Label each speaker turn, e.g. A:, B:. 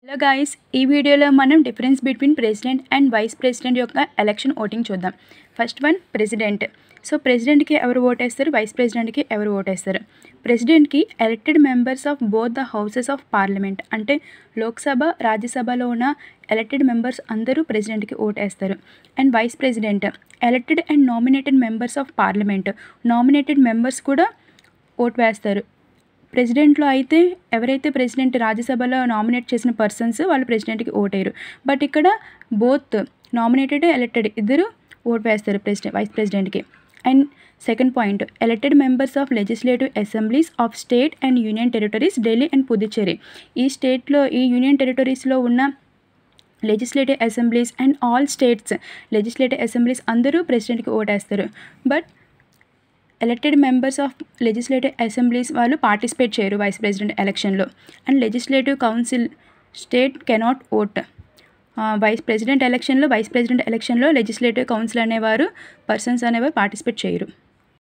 A: Hello guys, ఈ వీడియోలో మనం difference between president and vice president యొక్క ఎలక్షన్ ఓటింగ్ చూద్దాం. First one president. సో ప్రెసిడెంట్కి ఎవరు ఓటేస్తారు, వైస్ ప్రెసిడెంట్కి ఎవరు ఓటేస్తారు. ప్రెసిడెంట్కి elected members of both the houses of parliament, అంటే లోక్సభ రాజ్యసభలో ఉన్న ఎలక్టెడ్ మెంబర్స్ అందరూ ప్రెసిడెంట్కి ఓటేస్తారు. And vice president elected and nominated members of parliament, nominated members కూడా ఓట్ వేస్తారు. ప్రెసిడెంట్లో అయితే ఎవరైతే ప్రెసిడెంట్ రాజ్యసభలో నామినేట్ చేసిన పర్సన్స్ వాళ్ళు ప్రెసిడెంట్కి ఓటేయరు. బట్ ఇక్కడ బోత్ నామినేటెడ్ ఎలక్టెడ్ ఇద్దరు ఓట్ వేస్తారు వైస్ ప్రెసిడెంట్కి. And second point, elected members of legislative assemblies of state and union territories Delhi and Puducherry. ఈ యూనియన్ టెరిటరీస్లో ఉన్న legislative assemblies and all states legislative assemblies అందరూ ప్రెసిడెంట్కి ఓటేస్తారు. But elected members of legislative assemblies వాళ్ళు పార్టిసిపేట్ చేయరు వైస్ ప్రెసిడెంట్ ఎలక్షన్లో. And legislative council state cannot vote. Vice president ఎలక్షన్లో లెజిస్లేటివ్ కౌన్సిల్ పర్సన్స్ అనేవారు పార్టిసిపేట్ చేయరు.